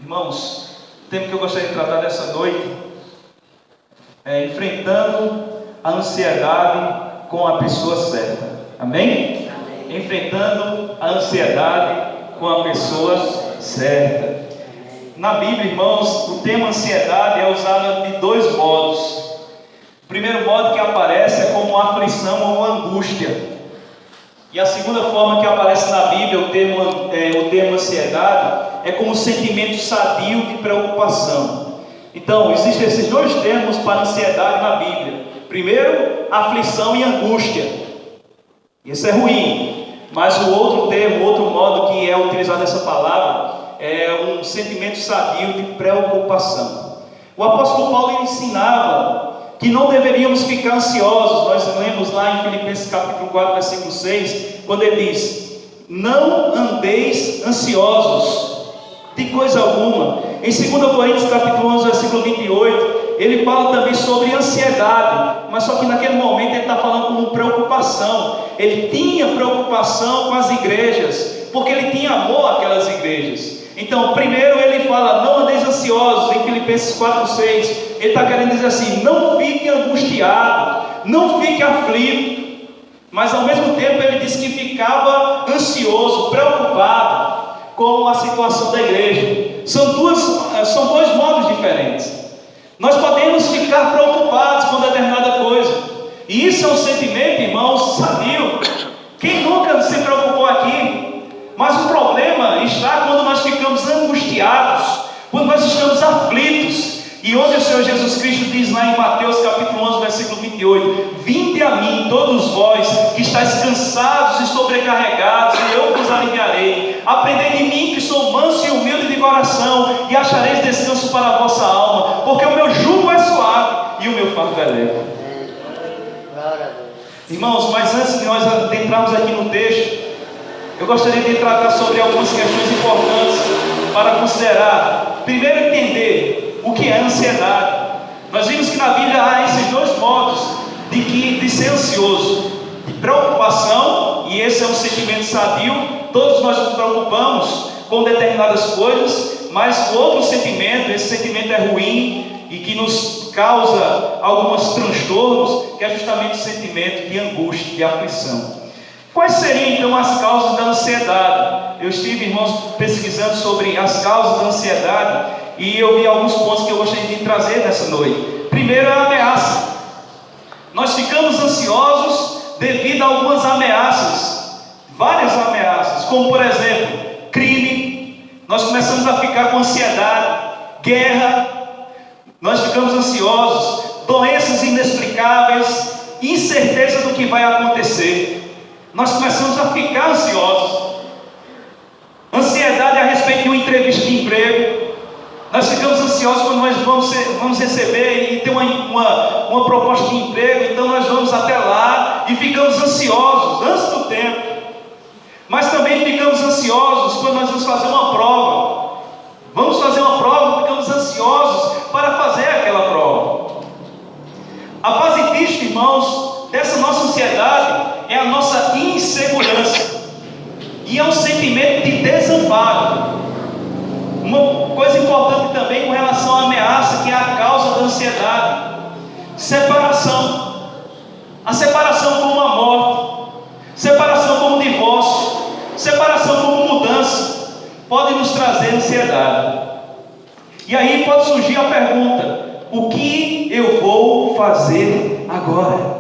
Irmãos, o tema que eu gostaria de tratar dessa noite é enfrentando a ansiedade com a pessoa certa. Amém? Amém. Enfrentando a ansiedade com a pessoa certa. Na Bíblia, irmãos, o termo ansiedade é usado de dois modos. O primeiro modo que aparece é como aflição ou angústia. E a segunda forma que aparece na Bíblia, o termo ansiedade, é como sentimento sadio de preocupação. Então, existem esses dois termos para ansiedade na Bíblia. Primeiro, aflição e angústia. Isso é ruim. Mas o outro termo, outro modo que é utilizado essa palavra, é um sentimento sadio de preocupação. O apóstolo Paulo ensinava que não deveríamos ficar ansiosos. Nós lemos lá em Filipenses capítulo 4, versículo 6, quando ele diz: não andeis ansiosos de coisa alguma. Em 2 Coríntios capítulo 11, versículo 28, ele fala também sobre ansiedade, mas só que naquele momento ele está falando como preocupação. Ele tinha preocupação com as igrejas, porque ele tinha amor àquelas igrejas. Então, primeiro ele fala: não andeis ansiosos, em Filipenses 4, 6. Ele está querendo dizer assim: não fique angustiado, não fique aflito. Mas ao mesmo tempo ele disse que ficava ansioso, preocupado com a situação da igreja. São dois modos diferentes. Nós podemos ficar preocupados com determinada coisa, e isso é um sentimento, irmãos, sadio. Quem nunca se preocupou aqui? Mas o problema está quando nós ficamos angustiados, quando nós estamos aflitos. E onde o Senhor Jesus Cristo diz lá em Mateus capítulo 11, versículo 28: vinde a mim, todos vós que estáis cansados e sobrecarregados, e eu vos aliviarei. Aprendei de mim, que sou manso e humilde de coração, e achareis descanso para a vossa alma, porque o meu jugo é suave e o meu fardo é leve. Irmãos, mas antes de nós adentrarmos aqui no texto, eu gostaria de tratar sobre algumas questões importantes para considerar. Primeiro, entender o que é ansiedade. Nós vimos que na Bíblia há esses dois modos de ser ansioso: de preocupação, e esse é um sentimento sadio. Todos nós nos preocupamos com determinadas coisas, mas o outro sentimento, esse sentimento é ruim e que nos causa alguns transtornos, que é justamente o sentimento de angústia, de aflição. Quais seriam então as causas da ansiedade? Eu estive, irmãos, pesquisando sobre as causas da ansiedade, e eu vi alguns pontos que eu gostaria de trazer nessa noite. Primeiro é a ameaça. Nós ficamos ansiosos devido a algumas ameaças, várias ameaças, como por exemplo, crime. Nós começamos a ficar com ansiedade. Guerra, nós ficamos ansiosos. Doenças inexplicáveis, incerteza do que vai acontecer, nós começamos a ficar ansiosos. Ansiedade a respeito de uma entrevista de emprego. Nós ficamos ansiosos quando nós vamos receber e ter uma proposta de emprego. Então nós vamos até lá e ficamos ansiosos antes do tempo. Mas também ficamos ansiosos quando nós vamos fazer uma prova. Vamos fazer uma prova, ficamos ansiosos para fazer aquela prova. A base disto, irmãos, dessa nossa ansiedade é a nossa insegurança, e é um sentimento de desamparo. Uma coisa importante também com relação à ameaça, que é a causa da ansiedade: separação. A separação como a morte, separação como divórcio, separação como mudança, pode nos trazer ansiedade. E aí pode surgir a pergunta: o que eu vou fazer agora?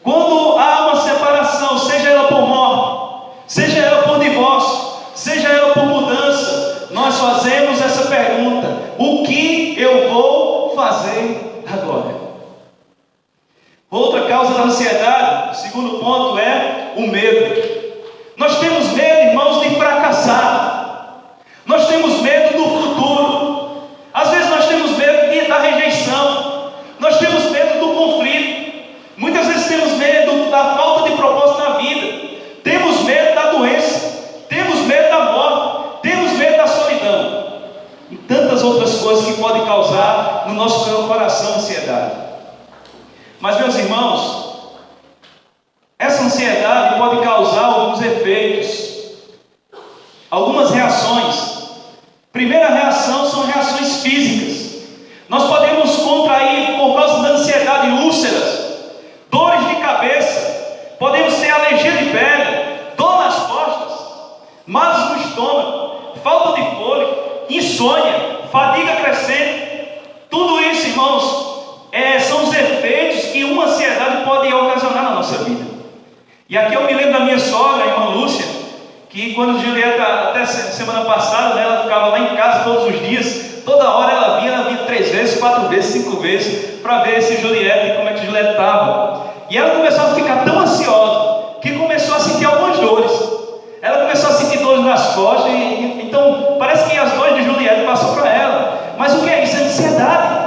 Quando há uma separação, seja ela por morte, seja ela por divórcio, seja ela por mudança, nós fazemos essa pergunta: o que eu vou fazer agora? Outra causa da ansiedade, o segundo ponto, é o medo. Nós temos medo, irmãos, de fracassar. Nós temos medo do futuro. Às vezes nós temos medo da rejeição. Nós temos medo do conflito. Muitas vezes temos medo da falta de propósito na vida. Temos medo da doença. Temos medo da morte. Temos medo da solidão. E tantas outras coisas que podem causar no nosso coração ansiedade. Mas, meus irmãos, essa ansiedade pode causar alguns efeitos, algumas reações. Primeira reação são reações físicas. Nós podemos contrair, por causa da ansiedade, úlceras, dores de cabeça, podemos ter alergia de pele, dor nas costas, males no estômago, falta de fôlego, insônia, fadiga crescente. Tudo isso, irmãos, são os efeitos que uma ansiedade pode ocasionar na nossa vida. E aqui eu me lembro da minha sogra, a irmã Lúcia, que quando Julieta, até semana passada, né, ela ficava lá em casa todos os dias, toda hora ela vinha 3 vezes, 4 vezes, 5 vezes, para ver se Julieta, como é que Julieta estava. E ela começou a ficar tão ansiosa, que começou a sentir algumas dores. Ela começou a sentir dores nas costas, então parece que as dores de Julieta passam para ela. Mas o que é isso? É ansiedade.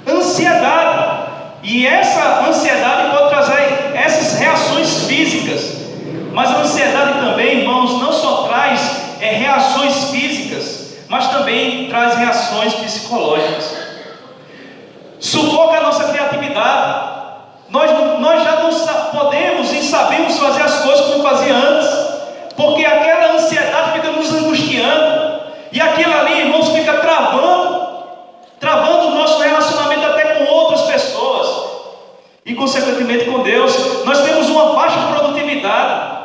Ansiedade. E essa ansiedade pode trazer essas reações físicas. Mas a ansiedade também, irmãos, não só traz reações físicas, mas também traz reações psicológicas. Sufoca a nossa criatividade. Nós já não podemos e sabemos fazer as coisas como fazia antes, porque aquela ansiedade fica nos angustiando, e aquilo ali, irmãos, fica travando o nosso relacionamento até com outras pessoas, e consequentemente com Deus. Nós temos uma baixa produtividade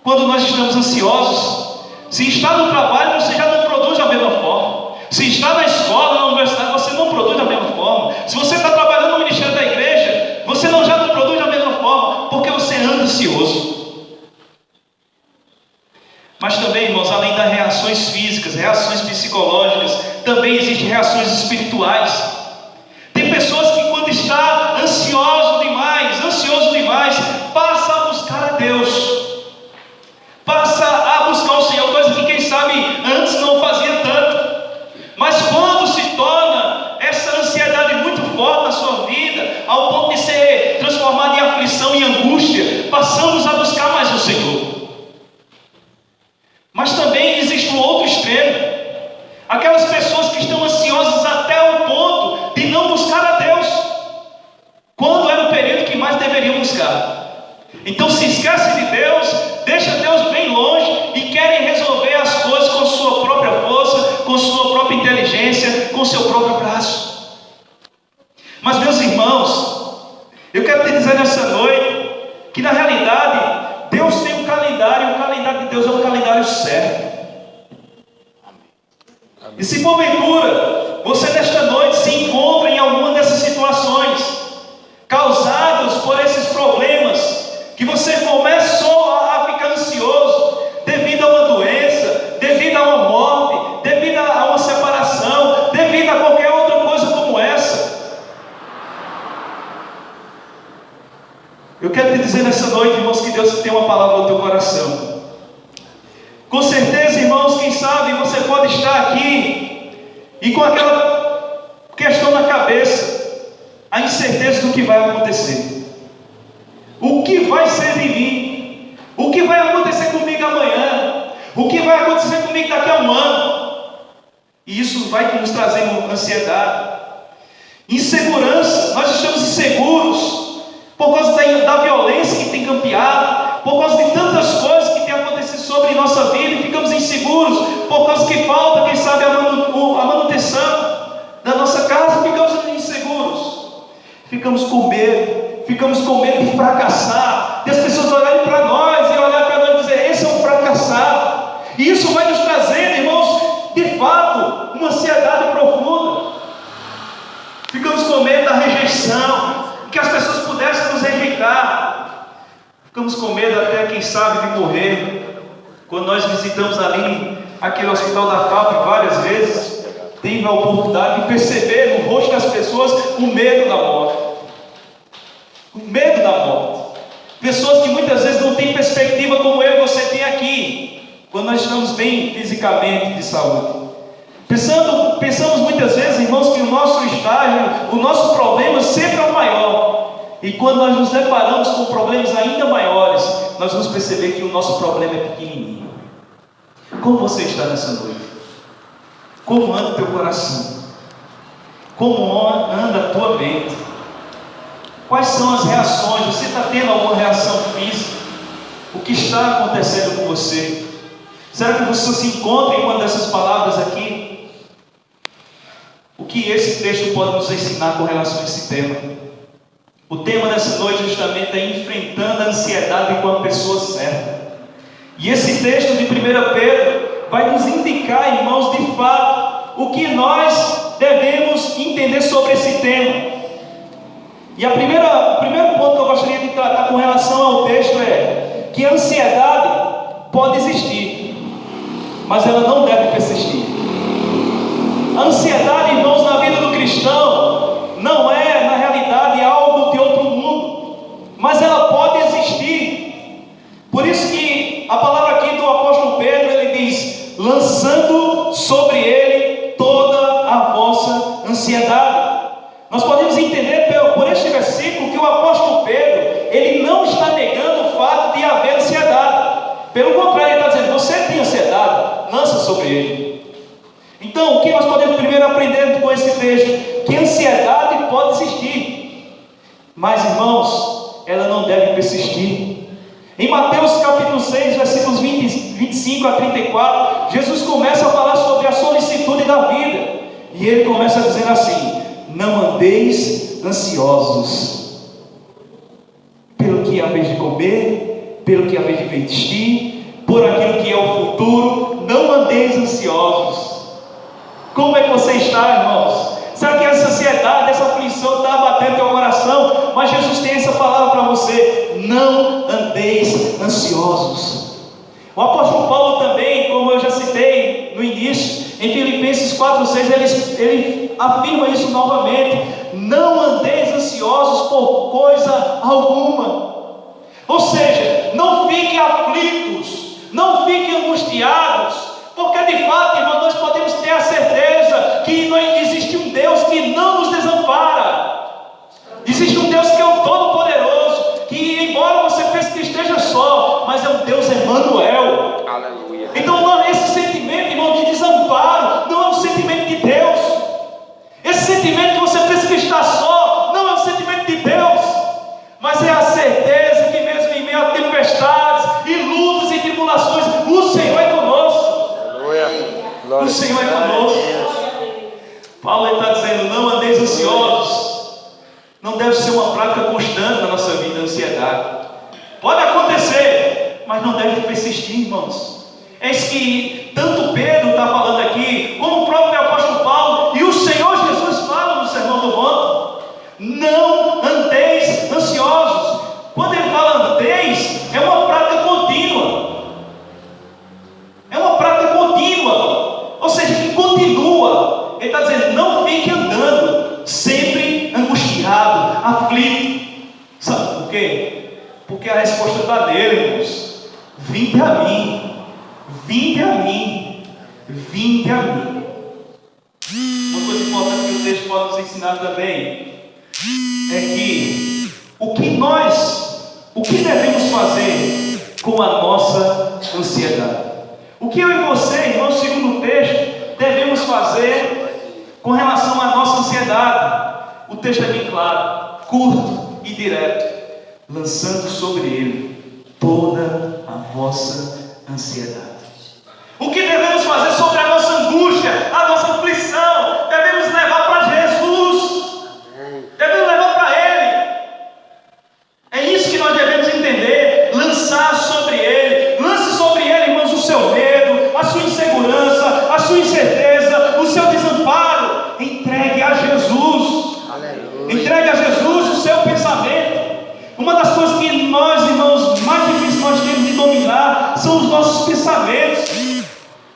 quando nós estamos ansiosos. Se está no trabalho, você já não produz da mesma forma. Se está na escola, na universidade, você não produz da mesma forma. Se você está trabalhando no ministério da igreja, você já não produz da mesma forma, porque você anda ansioso. Mas também, irmãos, além das reações físicas, reações psicológicas, também existem reações espirituais. Tem pessoas que, quando está ansioso demais, passa a buscar a Deus, passa a buscar o Senhor, coisa que, quem sabe, antes não fazia tanto. Mas quando se torna essa ansiedade muito forte na sua vida, ao ponto de ser transformada em aflição e angústia, passamos a buscar mais o Senhor. Mas também existe um outro extremo, aquelas pessoas que estão ansiosas até o ponto de não buscar a Deus, quando era o período que mais deveriam buscar. Então se esquecem de Deus, deixa Deus bem longe e querem resolver as coisas com sua própria força, com sua própria inteligência, com seu próprio braço. Mas, meus irmãos, eu quero te dizer nessa noite que, na realidade, Deus tem um calendário, e o calendário de Deus é um calendário certo. E se porventura você nesta noite se encontra em alguma dessas situações causadas por esses problemas, que você começou a ficar ansioso devido a uma doença, devido a uma morte, devido a uma separação, devido a qualquer outra coisa como essa, eu quero te dizer nessa noite, irmãos, que Deus tem uma palavra no teu coração. Com certeza, irmãos, quem sabe você pode estar aqui e com aquela questão na cabeça, a incerteza do que vai acontecer. O que vai ser de mim? O que vai acontecer comigo amanhã? O que vai acontecer comigo daqui a um ano? E isso vai nos trazer ansiedade, insegurança. Nós estamos inseguros por causa da violência que tem campeado, por causa de tantas coisas que têm acontecido sobre nossa vida, e ficamos inseguros por causa que falta, quem sabe, a manutenção da nossa casa. Ficamos inseguros, ficamos com medo de fracassar, de as pessoas olharem para nós e olhar para nós e dizer: esse é um fracassado. E isso vai nos trazendo, irmãos, de fato, uma ansiedade profunda. Ficamos com medo da rejeição, que as pessoas pudessem nos rejeitar. Ficamos com medo até, quem sabe, de morrer. Quando nós visitamos ali aquele hospital da FAP várias vezes, tive a oportunidade de perceber no rosto das pessoas o medo da morte. O medo da morte. Pessoas que muitas vezes não têm perspectiva como eu e você tem aqui, quando nós estamos bem fisicamente, de saúde. Pensamos muitas vezes, irmãos, que o nosso estágio, o nosso problema sempre é o maior. E quando nós nos deparamos com problemas ainda maiores, nós vamos perceber que o nosso problema é pequenininho. Como você está nessa noite? Como anda o teu coração? Como anda a tua mente? Quais são as reações? Você está tendo alguma reação física? O que está acontecendo com você? Será que você se encontra em uma dessas palavras aqui? O que esse texto pode nos ensinar com relação a esse tema? O tema dessa noite justamente é enfrentando a ansiedade com a pessoa certa. E esse texto de 1 Pedro vai nos indicar, irmãos, de fato, o que nós devemos entender sobre esse tema. E o primeiro ponto que eu gostaria de tratar com relação ao texto é que a ansiedade pode existir, mas ela não deve persistir. A ansiedade, irmãos, na vida do cristão não é, na realidade, algo de outro mundo, mas ela pode existir. Por isso que a palavra aqui do apóstolo Pedro, ele diz: lançando sobre ele toda a vossa ansiedade. Nós podemos entender por este versículo que o apóstolo Pedro, ele não está negando o fato de haver ansiedade. Pelo contrário, ele está dizendo: você tem ansiedade, lança sobre ele. Então, o que nós podemos primeiro aprender com esse texto? Que a ansiedade pode existir, mas, irmãos, ela não deve persistir. Em Mateus capítulo 6, versículos 25 a 34, Jesus começa a falar sobre a solicitude da vida. E ele começa a dizer assim: não andeis ansiosos pelo que haveis de comer, pelo que haveis de vestir, por aquilo que é o futuro. Não andeis ansiosos. Como é que você está, irmãos? Será que essa ansiedade, essa aflição está batendo teu coração? Mas Jesus tem essa palavra para você: não andeis ansiosos. O apóstolo Paulo também, como eu já citei no início, em Filipenses 4:6, ele afirma isso novamente: não andeis ansiosos por coisa alguma. Ou seja, não fiquem aflitos, não fiquem angustiados, porque de fato, irmão, nós podemos ter a certeza que não existe um Deus que não nos desampara. Existe um Deus que é o Todo-Poderoso, que embora você pense que esteja só, mas é um Deus Emanuel. Aleluia. Então esse sentimento, irmão, de desamparo não é um sentimento de Deus. Esse sentimento que você pensa que está só não é um sentimento de Deus, mas é a certeza que mesmo em meio a tempestades e lutas e tribulações, o Senhor é conosco. O Senhor é conosco. Paulo está dizendo: não andeis ansiosos. Não deve ser uma prática constante na nossa vida a ansiedade. Pode acontecer, mas não deve persistir, irmãos. É isso que tanto Pedro está falando aqui, como o próprio apóstolo Paulo e o Senhor Jesus fala no Sermão do Monte: não andeis ansiosos. Quando ele fala andeis, é uma prática contínua. É uma prática contínua, ou seja, que continua. Ele está dizendo: não fique andando sempre angustiado, aflito. Sabe por quê? Porque a resposta está nele, irmãos. Vinde a mim, vinde a mim, vinde a mim. Uma coisa importante que o texto pode nos ensinar também é que o que devemos fazer com a nossa ansiedade. O que eu e você, irmão, segundo o texto, devemos fazer com relação à nossa ansiedade? O texto é bem claro, curto e direto: lançando sobre ele toda a vossa ansiedade. O que devemos fazer sobre a nossa angústia, a nossa aflição? Devemos levar para Jesus, devemos levar para Ele. É isso que nós devemos entender: lançar sobre Ele. Lance sobre Ele, irmãos, o seu medo, a sua insegurança, a sua incerteza, o seu desamparo. Entregue a Jesus. Aleluia. Entregue a Jesus o seu pensamento. Uma das coisas que nós, irmãos, mais difíceis nós temos de dominar são os nossos pensamentos.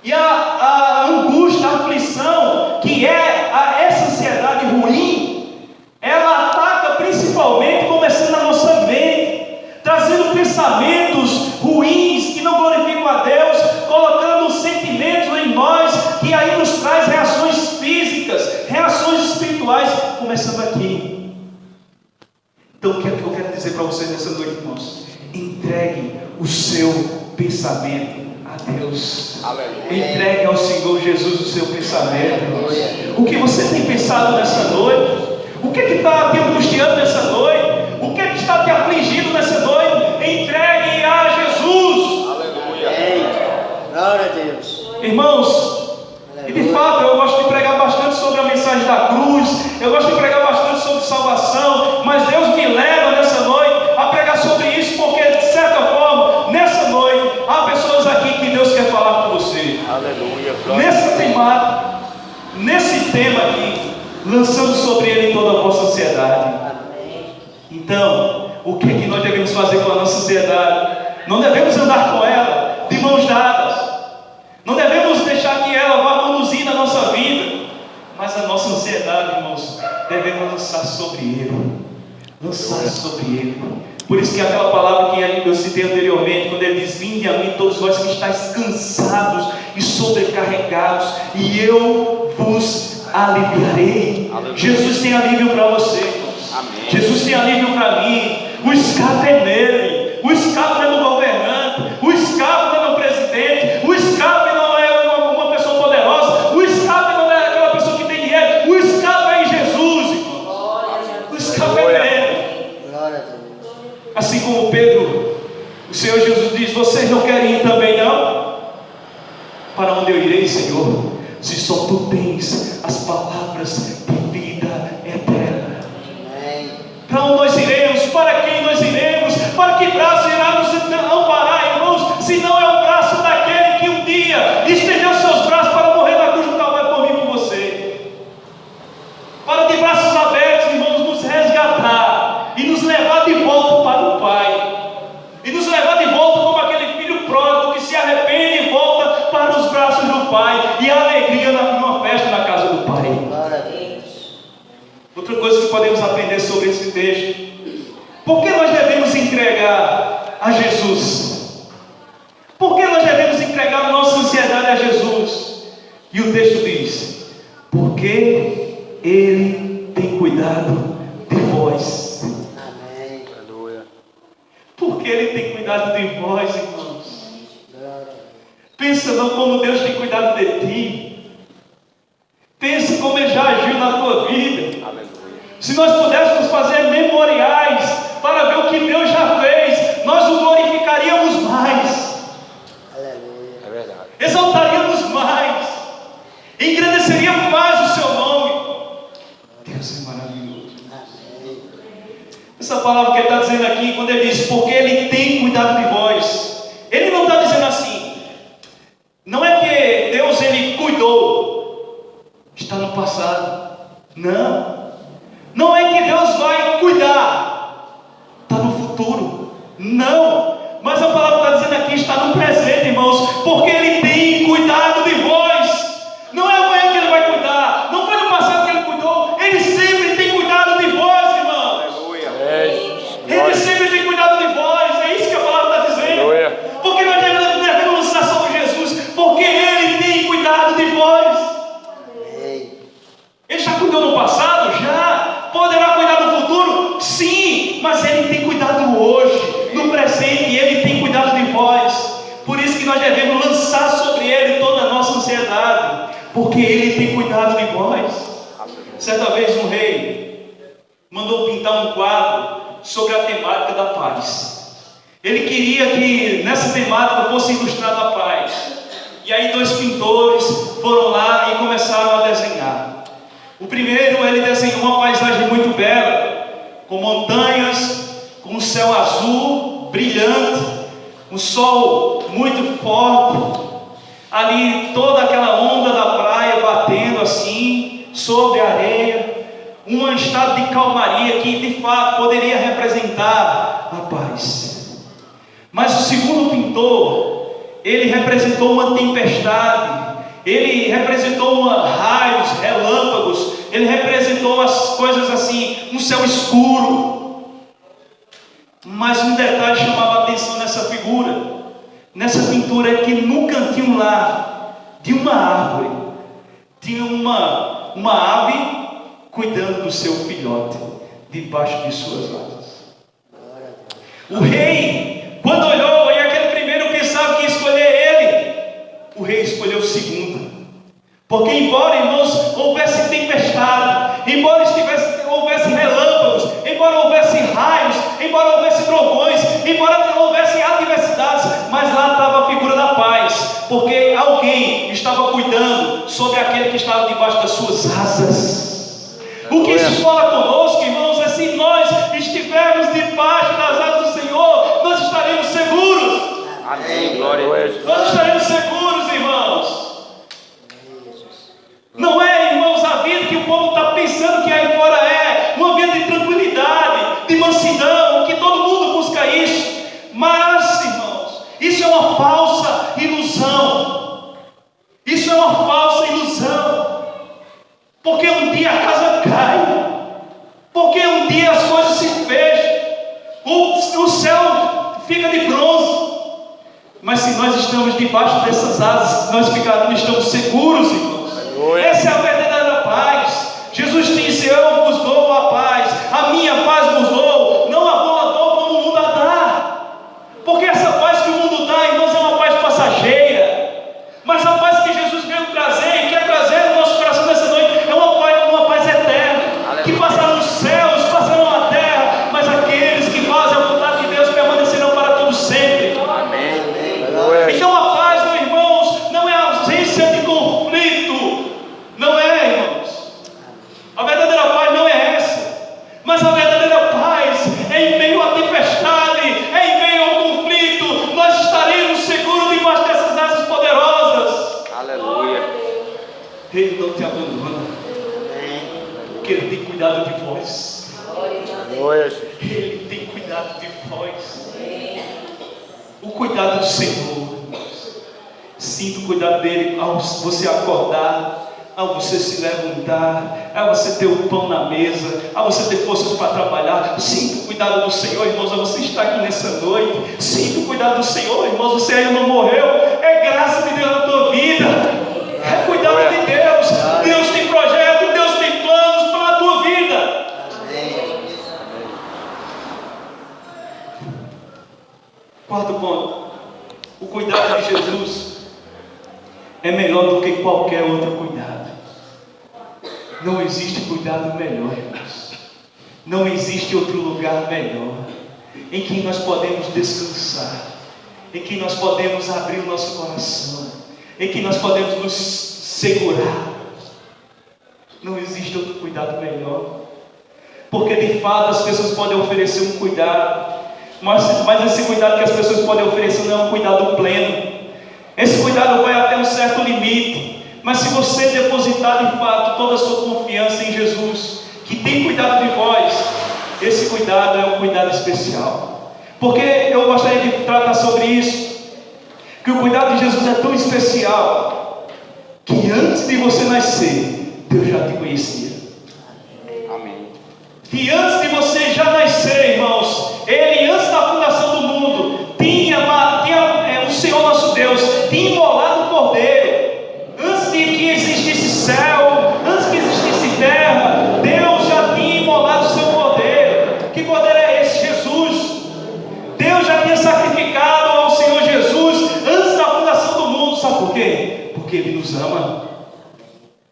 E a angústia, a aflição, que é essa ansiedade ruim, ela ataca principalmente, começando na nossa mente, trazendo pensamentos ruins que não glorificam a Deus, colocando sentimentos em nós, que aí nos traz reações físicas, reações espirituais, começando aqui. Então o que eu quero dizer para vocês nessa noite, irmãos? Entregue o seu pensamento a Deus. Aleluia. Entregue ao Senhor Jesus o seu pensamento, irmãos. O que você tem pensado nessa noite? O que está te angustiando nessa noite? O que está te afligindo nessa noite? Entregue a Jesus. Aleluia. Irmãos, e de fato eu gosto de pregar bastante sobre a mensagem da cruz, eu gosto de pregar bastante sobre salvação, mas Deus me leva nessa noite a pregar sobre isso, porque de certa forma, nessa noite, há pessoas aqui que Deus quer falar com você. Aleluia. Nessa temática, nesse tema aqui, lançando sobre ele toda a vossa ansiedade. Então, o que é que nós devemos fazer com a nossa ansiedade? Não devemos andar com ela de mãos dadas, não devemos deixar que ela vá conduzir na nossa vida, mas a nossa ansiedade, irmãos, devemos lançar sobre ele, lançar sobre ele. Por isso que aquela palavra que eu citei anteriormente, quando ele diz: vinde a mim todos vós que estáis cansados e sobrecarregados, e eu vos aliviarei. Aleluia. Jesus tem alívio para você, irmãos. Amém. Jesus tem alívio para mim. O escape é nele, o escape é no governante, o escape é no presidente, o escape não é uma pessoa poderosa, o escape não é aquela pessoa que tem dinheiro, o escape é em Jesus, irmãos. O escape é nele. Assim como Pedro, o Senhor Jesus diz: vocês não querem ir também não? Para onde eu irei, Senhor, se só tu tens as palavras de vida eterna? Para onde nós iremos? Para quem nós iremos? Para que braço irá nos amparar, irmãos? Se não é o braço daquele que um dia estendeu seus braços para morrer na cruz do Calvário por mim e por você. Para de braços abertos, irmãos, nos resgatar e nos levar de volta para o Pai. E nos levar de volta como aquele filho pródigo que se arrepende e volta para os braços do Pai. E a alegria numa festa na casa do Pai. Outra coisa que podemos aprender sobre esse texto: por que nós devemos entregar a Jesus? Por que nós devemos entregar a nossa ansiedade a Jesus? E o texto diz: porque Ele tem cuidado de vós. Amém. Porque Ele tem cuidado de vós, irmãos. Pensa não como Deus tem cuidado de ti. Pensa como Ele já agiu na tua vida. Se nós pudéssemos fazer memoriais para ver o que Deus já fez, nós o glorificaríamos mais. É verdade. Exaltaríamos mais. Engrandeceríamos mais o seu nome. Deus é maravilhoso. Essa palavra que ele está dizendo aqui, quando ele diz porque Ele tem cuidado de vós, ele não está dizendo assim. Não é que Deus Ele cuidou, está no passado. Não. Não é que Deus vai cuidar, está no futuro. Não. Mas a palavra está dizendo aqui, está no presente, irmãos, porque Ele tem cuidado de vós. Não é amanhã que Ele vai cuidar, não foi no passado que Ele cuidou, Ele sempre tem cuidado de vós, irmãos. Aleluia. Ele sempre tem cuidado de vós, é isso que a palavra está dizendo. Aleluia. Porque nós devemos lançar sobre Jesus, porque Ele tem cuidado de vós. Ele já cuidou no passado? Já. Poderá cuidar no futuro? Sim, mas Ele tem cuidado hoje, no presente, e Ele tem cuidado de vós. Por isso que nós devemos lançar sobre Ele toda a nossa ansiedade, porque Ele tem cuidado de vós. Certa vez um rei mandou pintar um quadro sobre a temática da paz. Ele queria que nessa temática fosse ilustrada a paz. E aí 2 pintores foram lá e começaram a desenhar. O primeiro, ele desenhou uma paisagem muito bela, com montanhas, com um céu azul, brilhante, um sol muito forte, ali toda aquela onda da praia batendo assim, sobre a areia, um estado de calmaria que de fato poderia representar a paz. Mas o segundo pintor, ele representou uma tempestade, ele representou raios, relâmpagos, ele representou as coisas assim, um céu escuro. Mas um detalhe chamava a atenção nessa figura, nessa pintura, é que no cantinho lá de uma árvore tinha uma ave cuidando do seu filhote debaixo de suas asas. O rei, quando olhou, e aquele primeiro pensava que ia escolher ele, o rei escolheu o segundo. Porque embora, irmãos, houvesse tempestade, embora houvesse relâmpagos, embora houvesse raios, embora houvesse trovões, embora houvesse adversidades, mas lá estava a figura da paz, porque alguém estava cuidando sobre aquele que estava debaixo das suas asas. O que isso fala conosco, irmãos, é se nós estivermos debaixo das asas do Senhor, nós estaremos seguros. Amém, glória a Deus. Nós estaremos seguros, irmãos. Não é, irmãos, a vida que o povo está pensando que aí fora é uma vida de tranquilidade, de mansidão, que todo mundo busca isso. Mas, irmãos, isso é uma falsa ilusão. Isso é uma falsa ilusão. Porque um dia a casa cai, porque um dia as coisas se fecham, o céu fica de bronze. Mas se nós estamos debaixo dessas asas, nós estamos seguros, irmãos. Essa é a verdadeira paz. Jesus disse: eu vos dou a paz, a minha paz vos dou, não a dou como o mundo a dá. Porque essa paz que o mundo dá, irmãos, é uma paz passageira. Mas a paz que Jesus veio trazer e quer trazer no nosso coração nessa noite é uma paz eterna. Aleluia. Que passará nos céus, passarão na terra, mas aqueles que fazem a vontade de Deus permanecerão para todo sempre. Amém. Então a paz, meus irmãos, não é a ausência de conflito. Não é, irmãos. A verdadeira paz não é essa. Mas a verdadeira paz é em meio à tempestade, é em meio ao conflito. Nós estaremos seguros debaixo dessas asas poderosas. Aleluia. Ele não te abandona, porque Ele tem cuidado de vós. Ele tem cuidado de vós. O cuidado do Senhor. Sinta o cuidado dele ao você acordar, ao você se levantar, ao você ter o pão na mesa, ao você ter forças para trabalhar. Sinta o cuidado do Senhor, irmãos, ao você estar aqui nessa noite. Sinta o cuidado do Senhor, irmãos, você ainda não morreu. É graça de Deus na tua vida, é cuidado de Deus. Deus tem projeto, Deus tem planos para a tua vida. Quarto ponto: o cuidado de Jesus é melhor do que qualquer outro cuidado. Não existe cuidado melhor, irmãos. Não existe outro lugar melhor em que nós podemos descansar, em que nós podemos abrir o nosso coração, em que nós podemos nos segurar. Não existe outro cuidado melhor, porque de fato as pessoas podem oferecer um cuidado, mas esse cuidado que as pessoas podem oferecer não é um cuidado pleno. Esse cuidado vai até um certo limite, mas se você depositar de fato toda a sua confiança em Jesus, que tem cuidado de vós, esse cuidado é um cuidado especial. Porque eu gostaria de tratar sobre isso, que o cuidado de Jesus é tão especial, que antes de você nascer, Deus já te conhecia. Amém. Que antes de você já nascer, irmãos, Ele, antes da fundação do mundo, o Senhor nosso Deus tinha imolado o Cordeiro. Antes de que existisse céu, antes que existisse terra, Deus já tinha imolado o seu Cordeiro. Que Cordeiro é esse? Jesus. Deus já tinha sacrificado ao Senhor Jesus antes da fundação do mundo. Sabe por quê? Porque Ele nos ama.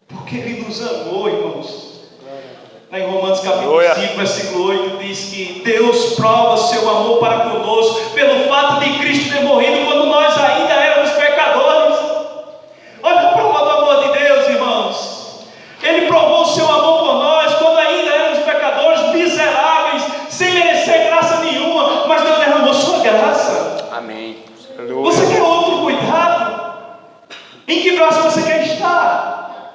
Porque Ele nos amou, irmãos. Em Romanos capítulo 5, versículo 8, diz que Deus prova seu amor para conosco pelo fato de Cristo ter morrido quando nós ainda éramos pecadores. Olha a prova do amor de Deus, irmãos. Ele provou o seu amor por nós quando ainda éramos pecadores, miseráveis, sem merecer graça nenhuma, mas Deus derramou sua graça. Amém. Você quer outro cuidado? Em que braço você quer estar?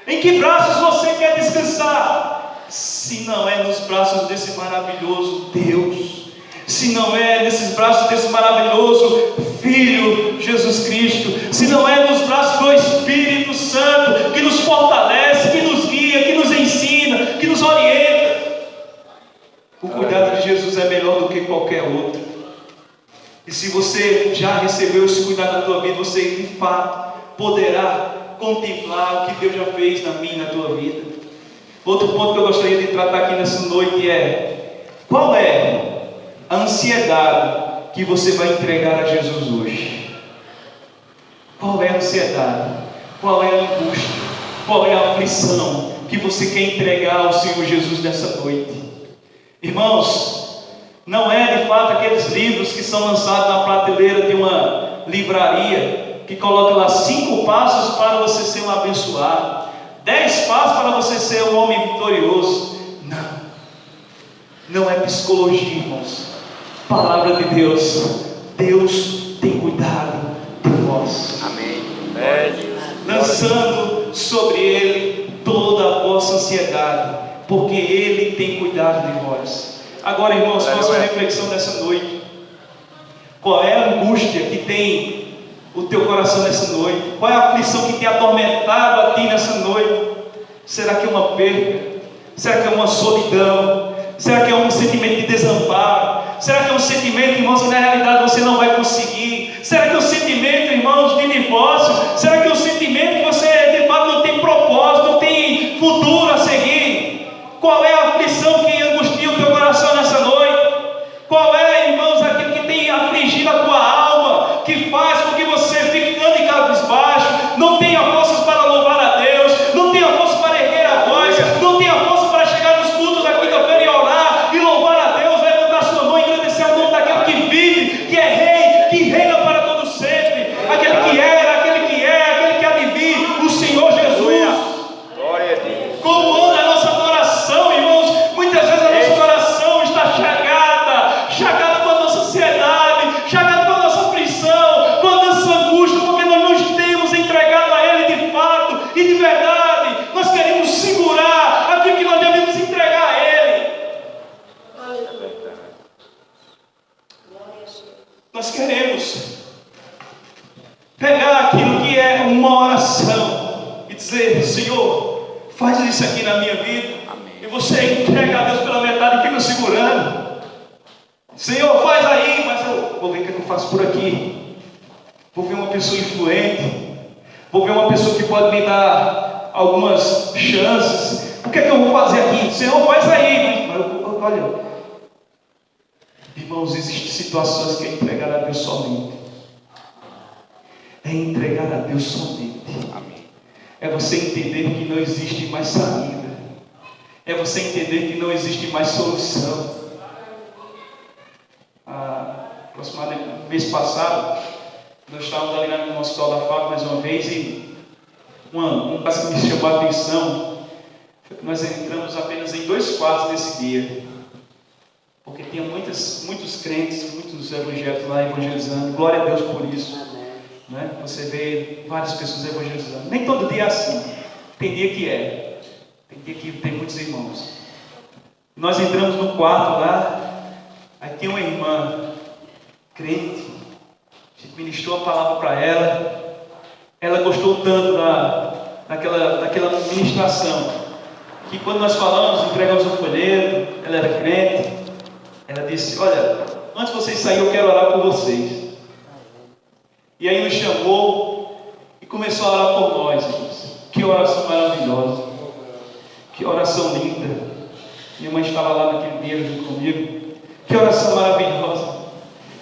Em que braços você quer descansar? Se não é nos braços desse maravilhoso Deus, se não é nesses braços desse maravilhoso Filho Jesus Cristo, se não é nos braços do Espírito Santo, que nos fortalece, que nos guia, que nos ensina, que nos orienta. O cuidado de Jesus é melhor do que qualquer outro. E se você já recebeu esse cuidado na tua vida, você de fato poderá contemplar o que Deus já fez na minha e na tua vida. Outro ponto que eu gostaria de tratar aqui nessa noite é: qual é a ansiedade que você vai entregar a Jesus hoje? Qual é a ansiedade? Qual é a angústia? Qual é a aflição que você quer entregar ao Senhor Jesus nessa noite? Irmãos, Não é de fato aqueles livros que são lançados na prateleira de uma livraria, que coloca lá 5 passos para você ser um abençoado, 10 passos para você ser um homem vitorioso. Não é psicologia, irmãos. Palavra de Deus. Deus tem cuidado de vós. Amém. Lançando sobre Ele toda a vossa ansiedade, porque Ele tem cuidado de vós. Agora, irmãos, faça uma reflexão dessa noite. Qual é a angústia que tem o teu coração nessa noite? Qual é a aflição que tem atormentado a ti nessa noite? Será que é uma perda? Será que é uma solidão? Será que é um sentimento de desamparo? Será que é um sentimento, irmãos, que na realidade você não vai conseguir? Será que é um sentimento, irmãos, de divórcio? Será que é um sentimento que você de fato não tem propósito, não tem futuro a seguir? Qual é a aflição que angustia o teu coração nessa noite? Qual é, irmãos, aquilo que tem afligido a tua alma, que faz com que você fique ande em cabisbaixo, não tenha forças para louvar a Deus, não tenha forças para erguer a voz, não tenha força para chegar nos cultos da quinta-feira e orar e louvar a Deus, levantar sua mão e engrandecer o nome daquele que vive, que é rei, que reina para todo sempre, aquele que era, aquele que é, aquele que há de vir, o Senhor Jesus. Glória a Deus. Como anda a nossa adoração, irmãos? Muitas vezes a nossa adoração está chagada com a nossa ansiedade, chagada com a nossa aflição, com a nossa angústia, porque nós não temos entregado a Ele de fato e de verdade. Nós queremos segurar aquilo que nós devemos entregar a Ele. Nós queremos pegar aquilo que é uma oração e dizer: Senhor, faz isso aqui na minha vida. E você entrega a Deus pela metade e fica segurando. Senhor, faz aí, mas eu vou ver o que eu faço por aqui. Vou ver uma pessoa influente, vou ver uma pessoa que pode me dar algumas chances. O que é que eu vou fazer aqui? Senhor, faz aí. Mas olha, irmãos, existem situações que é entregar a Deus somente. É entregar a Deus somente. É você entender que não existe mais saída. É você entender que não existe mais solução. Aproximadamente no mês passado, nós estávamos ali no Hospital da FAP mais uma vez, e um caso que me chamou a atenção foi que nós entramos apenas em 2 quartos nesse dia, porque tinha muitos crentes, muitos evangélicos lá evangelizando. Glória a Deus por isso, né? Você vê várias pessoas evangelizando. Nem todo dia é assim, tem dia que é, tem dia que tem muitos irmãos. Nós entramos no quarto lá, aí tinha uma irmã crente, a gente ministrou a palavra para ela, ela gostou tanto daquela ministração, que quando nós falamos, entregamos o folheto, ela era crente, ela disse: olha, antes de vocês saírem eu quero orar por vocês. E aí nos chamou e começou a orar por nós, irmãos. Que oração maravilhosa, que oração linda. Minha mãe estava lá naquele dia junto comigo. Que oração maravilhosa.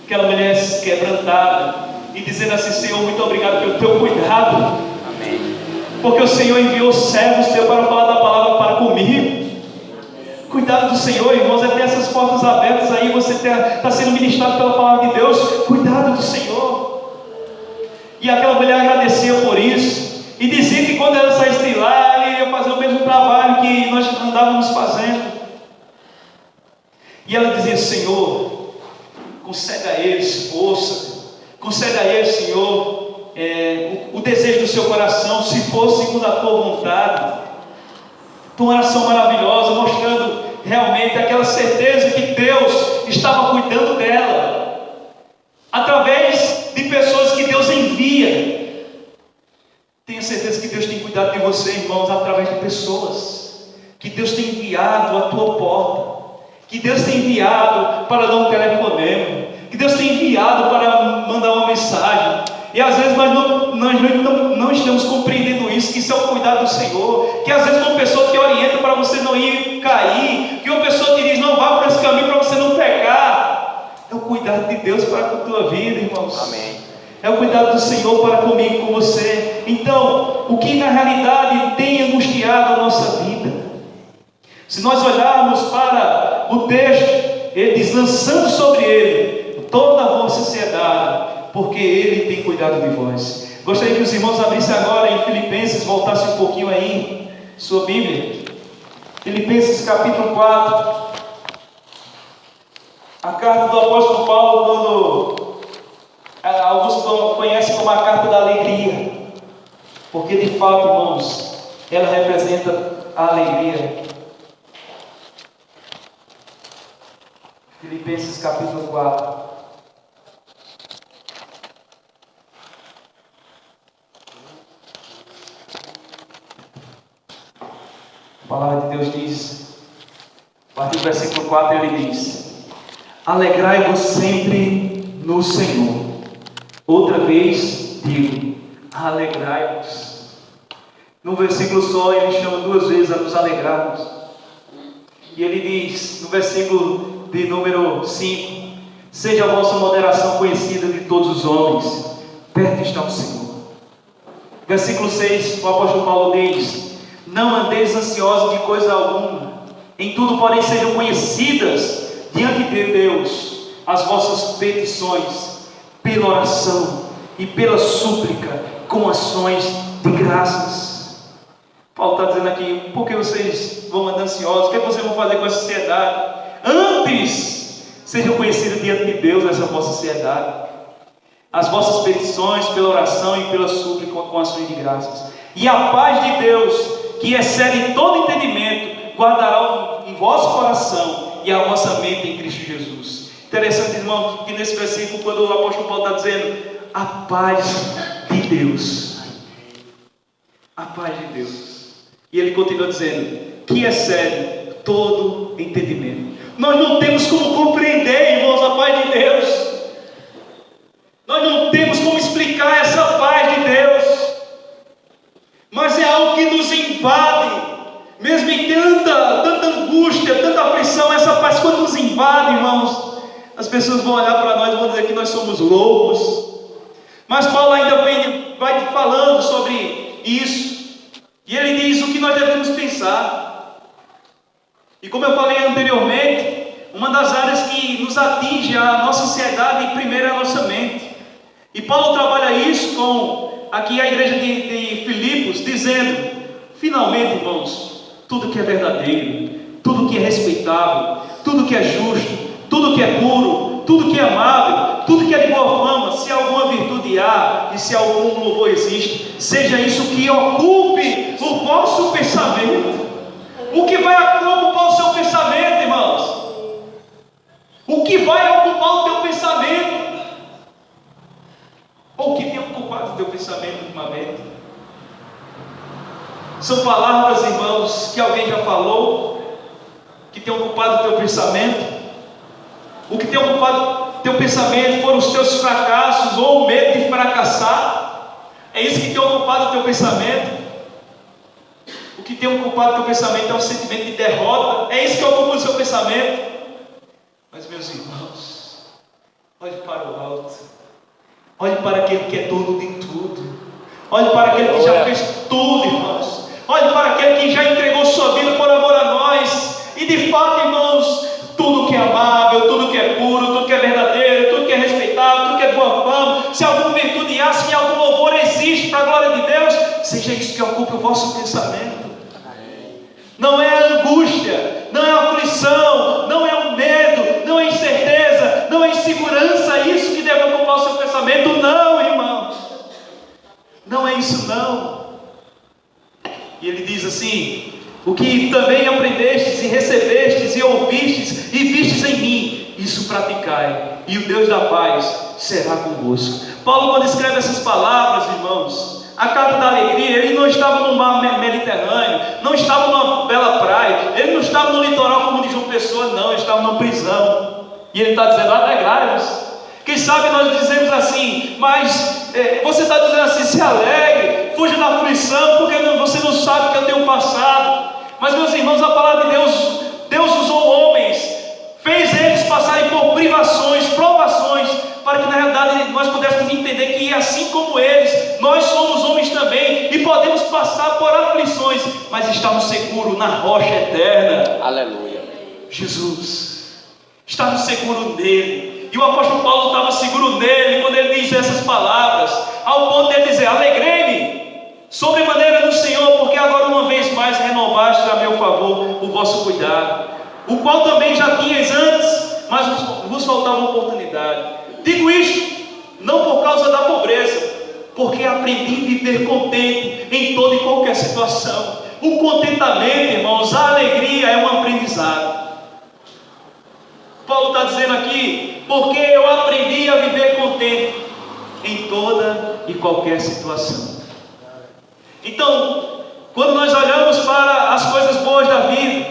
Aquela mulher quebrantada e dizendo assim: Senhor, muito obrigado pelo teu cuidado. Amém. Porque o Senhor enviou servos teus para falar da palavra para comigo. Cuidado do Senhor, irmãos, é ter essas portas abertas aí, você está sendo ministrado pela palavra de Deus. Cuidado do Senhor. E aquela mulher agradecia por isso e dizia que quando ela saísse de lá, ela ia fazer o mesmo trabalho que nós andávamos fazendo. E ela dizia: Senhor, conceda a eles força, conceda a eles, Senhor, o desejo do seu coração, se for segundo a tua vontade. Uma oração maravilhosa, mostrando realmente aquela certeza que Deus estava cuidando dela, através de pessoas que Deus envia. Tenha certeza que Deus tem cuidado de você, irmãos, através de pessoas que Deus tem enviado à tua porta, que Deus tem enviado para dar um telefonema, que Deus tem enviado para mandar uma mensagem. E às vezes nós não estamos compreendendo isso, que isso é o cuidado do Senhor, que às vezes uma pessoa te orienta para você não ir cair, que uma pessoa te diz: não vá por esse caminho para você não pecar. É o cuidado de Deus para com a tua vida, irmãos. Amém. É o cuidado do Senhor para comigo e com você. Então, o que na realidade tem angustiado a nossa vida? Se nós olharmos para o texto ele diz, lançando sobre ele toda a vossa ansiedade, porque ele tem cuidado de vós. Gostaria que os irmãos abrissem agora em Filipenses, voltassem um pouquinho aí, sua Bíblia. Filipenses capítulo 4. A carta do apóstolo Paulo, quando alguns conhecem como a carta da alegria, porque de fato, irmãos, ela representa a alegria. Filipenses capítulo 4. A palavra de Deus diz, a partir do versículo 4 ele diz: alegrai-vos sempre no Senhor. Outra vez digo, alegrai-vos. No versículo só ele chama duas vezes a nos alegrarmos. E ele diz no versículo de número 5: seja a vossa moderação conhecida de todos os homens, perto está o Senhor. Versículo 6, o apóstolo Paulo diz: não andeis ansiosos de coisa alguma, em tudo porém sejam conhecidas diante de Deus as vossas petições, pela oração e pela súplica, com ações de graças. Paulo está dizendo aqui, por que vocês vão andar ansiosos? O que vocês vão fazer com essa ansiedade? Antes, sejam conhecidos diante de Deus essa vossa ansiedade, as vossas petições pela oração e pela súplica, com ações de graças. E a paz de Deus, que excede todo entendimento, guardará em vosso coração e a vossa mente em Cristo Jesus. Interessante, irmão, que nesse versículo, quando o apóstolo Paulo está dizendo a paz de Deus, a paz de Deus, e ele continua dizendo que excede todo entendimento. Nós não temos como compreender, irmãos, a paz de Deus. Nós não temos como explicar essa paz de Deus, mas é algo que nos invade. Mesmo em tanta angústia, tanta aflição, essa paz quando nos invade, irmãos, as pessoas vão olhar para nós e vão dizer que nós somos loucos. Mas Paulo ainda vai falando sobre isso, e ele diz o que nós devemos pensar. E como eu falei anteriormente, uma das áreas que nos atinge a nossa ansiedade, primeiro é a nossa mente. E Paulo trabalha isso com aqui a igreja de Filipos, dizendo: finalmente, irmãos, tudo que é verdadeiro, tudo que é respeitável, tudo que é justo, tudo que é puro, tudo que é amável, tudo que é de boa fama, se alguma virtude há e se algum louvor existe, seja isso que ocupe o vosso pensamento. O que vai ocupar o seu pensamento, irmãos? O que vai ocupar o teu pensamento? Ou o que tem ocupado o teu pensamento ultimamente? São palavras, irmãos, que alguém já falou, que tem ocupado o teu pensamento? O que tem ocupado o teu pensamento foram os teus fracassos ou o medo de fracassar? É isso que tem ocupado o teu pensamento? O que tem ocupado o teu pensamento é um sentimento de derrota? É isso que ocupa o seu pensamento? Mas, meus irmãos, olhe para o alto, olhe para aquele que é dono de tudo, olhe para aquele que já fez tudo, irmãos. Olhe para aquele que já entregou sua vida por amor a nós. E de fato, irmãos, tudo que é amável, tudo que é puro, tudo que é verdadeiro, tudo que é respeitável, tudo que é de boa fama, se alguma virtude há, se algum louvor existe para a glória de Deus, seja isso que ocupe o vosso pensamento. Não é a angústia, não é a aflição, não é o medo, não é a incerteza, não é a insegurança isso que deve ocupar o seu pensamento. Não, irmãos, não é isso não. E ele diz assim: o que também aprendestes e recebestes e ouvistes e vistes em mim, isso praticai, e o Deus da paz será convosco. Paulo, quando escreve essas palavras, irmãos, a carta da alegria, ele não estava no mar Mediterrâneo, não estava numa bela praia, ele não estava no litoral como de João Pessoa, não, ele estava numa prisão. E ele está dizendo: alegrai-vos. Quem sabe nós dizemos assim, mas você está dizendo assim, se alegre, fuja da aflição, porque você não sabe que eu tenho passado. Mas, meus irmãos, a palavra de Deus, Deus usou homens, fez eles passarem por privações, provações, para que na realidade nós pudéssemos entender que assim como eles, nós somos homens também, e podemos passar por aflições, mas estamos seguros na rocha eterna. Aleluia. Jesus. Estava seguro nele. E o apóstolo Paulo estava seguro nele quando ele diz essas palavras, ao ponto de ele dizer: alegrei-me sobremaneira no Senhor, porque agora uma vez mais renovaste a meu favor o vosso cuidado, o qual também já tinhas antes, mas vos faltava oportunidade. Digo isto não por causa da pobreza, porque aprendi a viver contente em toda e qualquer situação. O contentamento, irmãos, a alegria é um aprendizado. Paulo está dizendo aqui: porque eu aprendi a viver contente em toda e qualquer situação. Então, quando nós olhamos para as coisas boas da vida,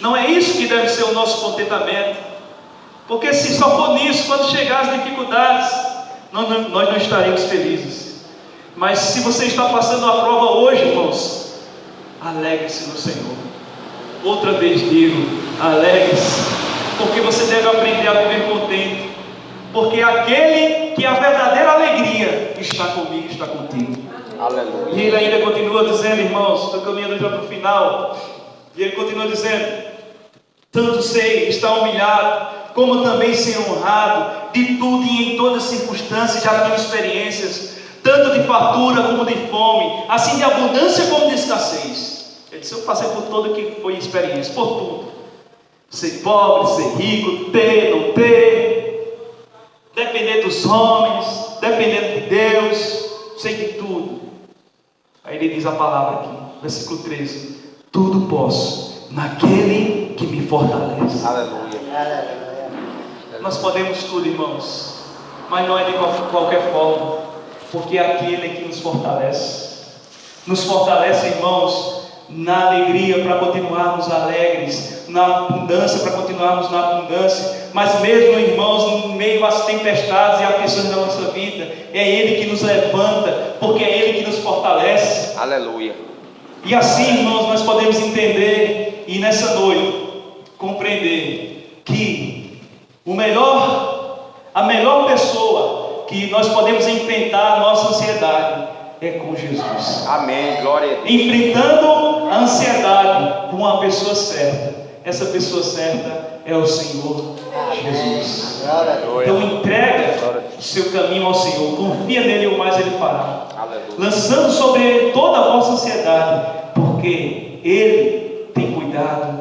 não é isso que deve ser o nosso contentamento, porque se só for nisso, quando chegar as dificuldades, nós não estaremos felizes. Mas se você está passando a prova hoje, irmãos, alegre-se no Senhor. Outra vez digo, alegre-se, porque você deve aprender a viver contente, porque aquele que a verdadeira alegria está comigo, está contigo. Aleluia. E ele ainda continua dizendo, irmãos, estou caminhando já para o final, e ele continua dizendo: tanto sei estar humilhado, como também ser honrado, de tudo e em todas as circunstâncias já tenho experiências, tanto de fartura como de fome, assim de abundância como de escassez. Ele disse: eu passei por tudo que foi experiência, por tudo. Ser pobre, ser rico, ter, não ter, depender dos homens, depender de Deus, sei de tudo. Aí ele diz a palavra aqui, versículo 13: tudo posso naquele que me fortalece. Aleluia. Nós podemos tudo, irmãos, mas não é de qualquer forma, porque é aquele que nos fortalece, irmãos, na alegria para continuarmos alegres, na abundância para continuarmos na abundância, mas mesmo, irmãos, no meio às tempestades e aflições da nossa vida, é Ele que nos levanta, porque é Ele que nos fortalece. Aleluia. E assim, irmãos, nós podemos entender e nessa noite compreender que a melhor pessoa que nós podemos enfrentar a nossa ansiedade é com Jesus. Amém. Glória a Deus. Enfrentando a ansiedade com uma pessoa certa. Essa pessoa certa é o Senhor Jesus. Então entrega o seu caminho ao Senhor, confia nele e o mais Ele fará. Aleluia. Lançando sobre Ele toda a vossa ansiedade, porque Ele tem cuidado